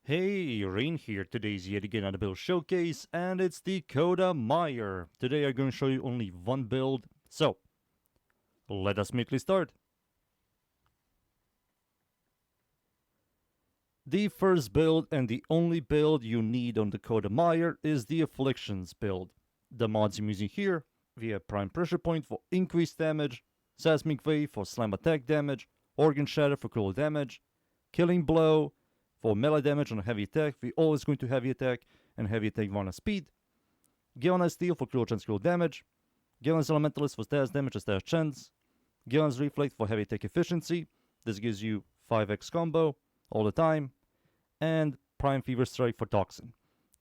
Hey, Rain here. Today's yet again another build showcase, and it's the Coda Mire. Today I'm going to show you only one build, so let us immediately start. The first build and the only build you need on the Coda Mire is the Afflictions build. The mods I'm using here, we have Prime Pressure Point for increased damage, Seismic Wave for slam attack damage, Organ Shatter for cool damage, Killing Blow for melee damage on a heavy attack. We always going to heavy attack and heavy attack 1 speed. Gillen's Steel for cruel chance cruel damage. Gillen's Elementalist for status damage and status chance. Gillen's Reflect for heavy attack efficiency. This gives you 5x combo all the time. And Prime Fever Strike for Toxin.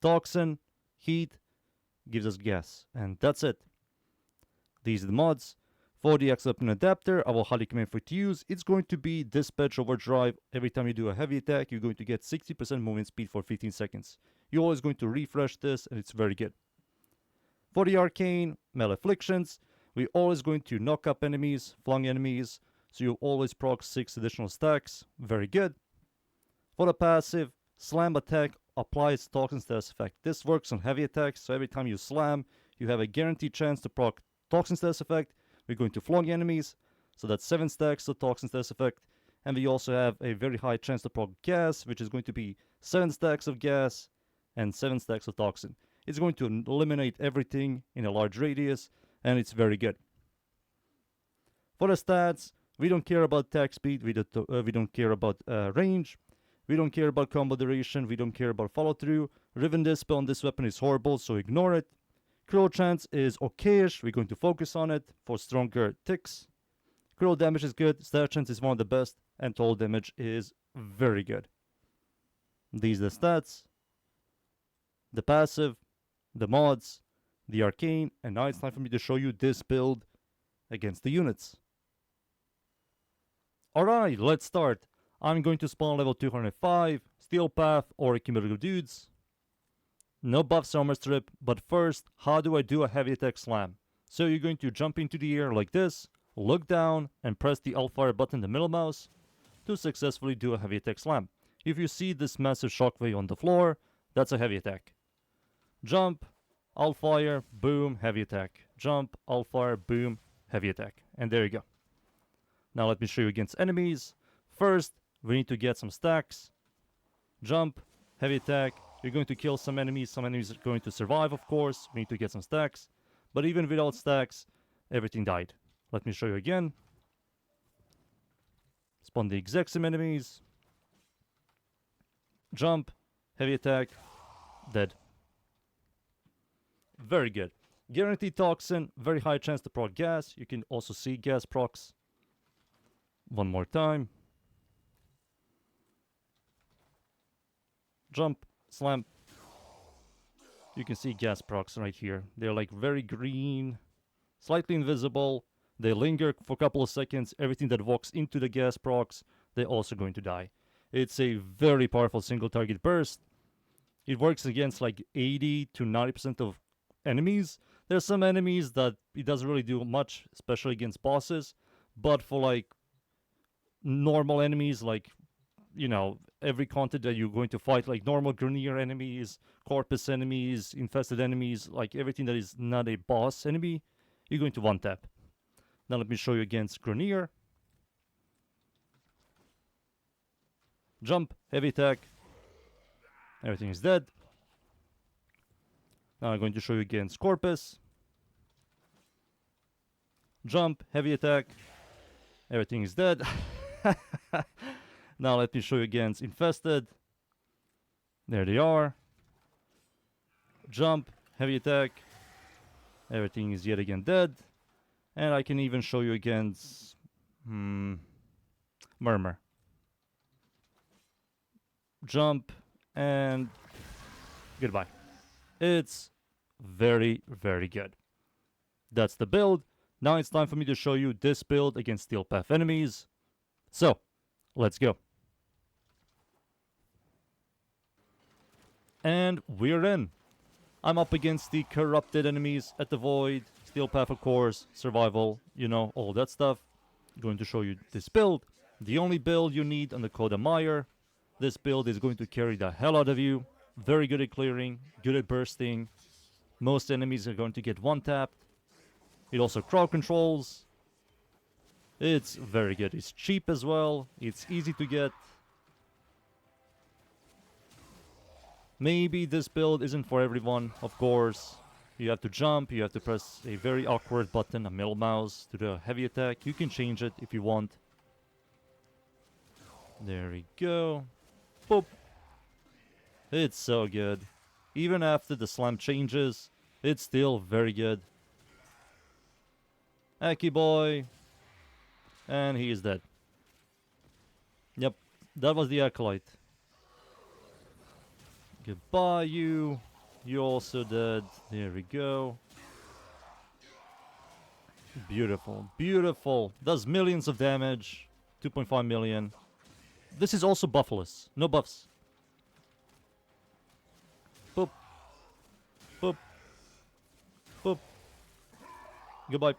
Toxin, heat, gives us gas. And that's it. These are the mods. For the Acolyte adapter, I will highly recommend for it to use. It's going to be Dispatch Overdrive. Every time you do a heavy attack, you're going to get 60% movement speed for 15 seconds. You're always going to refresh this, and it's very good. For the Arcane, Melee Afflictions, we're always going to knock up enemies, flung enemies, so you always proc 6 additional stacks. Very good. For the passive, Slam Attack applies Toxin status effect. This works on heavy attacks, so every time you slam, you have a guaranteed chance to proc Toxin status effect. We're going to flog enemies, so that's 7 stacks of Toxin status effect. And we also have a very high chance to proc gas, which is going to be 7 stacks of gas and 7 stacks of Toxin. It's going to eliminate everything in a large radius, and it's very good. For the stats, we don't care about attack speed, we don't care about range, we don't care about combo duration, we don't care about follow through. Riven Dispel on this weapon is horrible, so ignore it. Cruel chance is okayish, we're going to focus on it for stronger ticks. Cruel damage is good, status chance is one of the best, and total damage is very good. These are the stats, the passive, the mods, the arcane, and now it's time for me to show you this build against the units. Alright, let's start. I'm going to spawn level 205, Steel Path or Accumulative Dudes. No buffs armor strip, but first, how do I do a heavy attack slam? So you're going to jump into the air like this, look down, and press the Alt-Fire button in the middle mouse to successfully do a heavy attack slam. If you see this massive shockwave on the floor, that's a heavy attack. Jump, Alt-Fire, boom, heavy attack. Jump, Alt-Fire, boom, heavy attack. And there you go. Now let me show you against enemies. First, we need to get some stacks. Jump, heavy attack. You're going to kill some enemies are going to survive, of course. We need to get some stacks. But even without stacks, everything died. Let me show you again. Spawn the exact same enemies. Jump, heavy attack, dead. Very good. Guaranteed Toxin, very high chance to proc gas. You can also see gas procs. One more time. Jump, slam. You can see gas procs right here. They're like very green, slightly invisible. They linger for a couple of seconds. Everything that walks into the gas procs, they're also going to die. It's a very powerful single target burst. It works against like 80 to 90% of enemies. There's some enemies that it doesn't really do much, especially against bosses. But for like normal enemies, like, you know, every content that you're going to fight, like normal Grenier enemies, Corpus enemies, infested enemies, like everything that is not a boss enemy, you're going to one tap. Now let me show you against Grenier. Jump, heavy attack. Everything is dead. Now I'm going to show you against Corpus. Jump, heavy attack. Everything is dead. Now let me show you against Infested. There they are. Jump, heavy attack. Everything is yet again dead. And I can even show you against Murmur. Jump and goodbye. It's very, very good. That's the build. Now it's time for me to show you this build against Steel Path enemies. So, let's go. And we're in. I'm up against the corrupted enemies at the Void, Steel Path of course, survival, you know, all that stuff. I'm going to show you this build. The only build you need on the Coda Mire. This build is going to carry the hell out of you. Very good at clearing, good at bursting. Most enemies are going to get one-tapped. It also crowd controls. It's very good. It's cheap as well. It's easy to get. Maybe this build isn't for everyone, of course. You have to jump, you have to press a very awkward button, a middle mouse, to do a heavy attack. You can change it if you want. There we go. Boop. It's so good. Even after the slam changes, it's still very good. Aki boy. And he is dead. Yep, that was the Acolyte. Goodbye, you. You're also dead. There we go. Beautiful, beautiful. Does millions of damage. 2.5 million. This is also buffless. No buffs. Boop. Boop. Boop. Goodbye.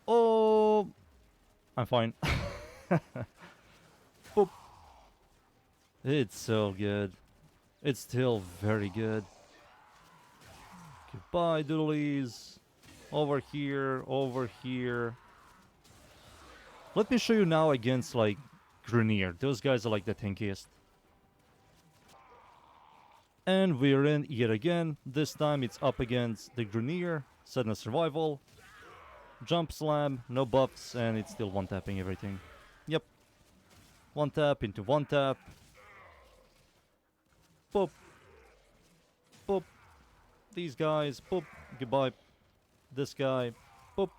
Oh, I'm fine. Boop. It's so good. It's still very good. Goodbye, doodlies. Over here, over here. Let me show you now against, like, Grenier. Those guys are, like, the tankiest. And we're in yet again. This time it's up against the Grenier. Sudden survival. Jump slam, no buffs, and it's still one-tapping everything. Yep. One tap into one tap. Boop. Boop. These guys. Boop. Goodbye. This guy. Boop.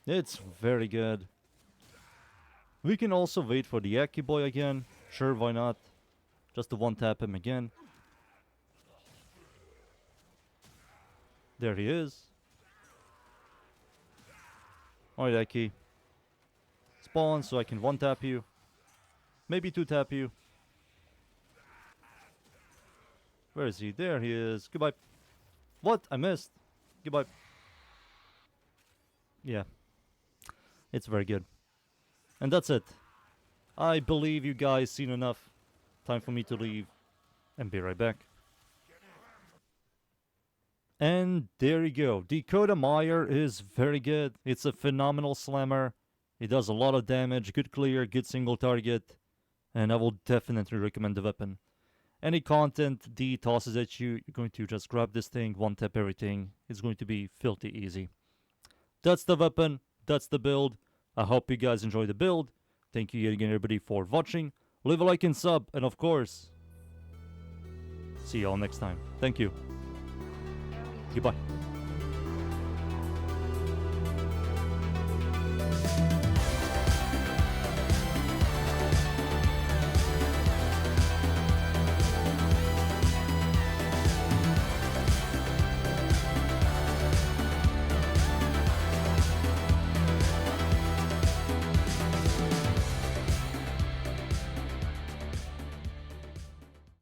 It's very good. We can also wait for the Aki boy again. Sure, why not? Just to one-tap him again. There he is. Alright, Aki. Spawn so I can one-tap you. Maybe two-tap you. Where is he? There he is. Goodbye. What? I missed. Goodbye. Yeah. It's very good. And that's it. I believe you guys seen enough. Time for me to leave. And be right back. And there you go. The Coda Mire is very good. It's a phenomenal slammer. It does a lot of damage, good clear, good single target. And I will definitely recommend the weapon. Any content D tosses at you, you're going to just grab this thing, one tap everything. It's going to be filthy easy. That's the weapon. That's the build. I hope you guys enjoy the build. Thank you yet again everybody for watching. Leave a like and sub. And of course, see you all next time. Thank you. Goodbye.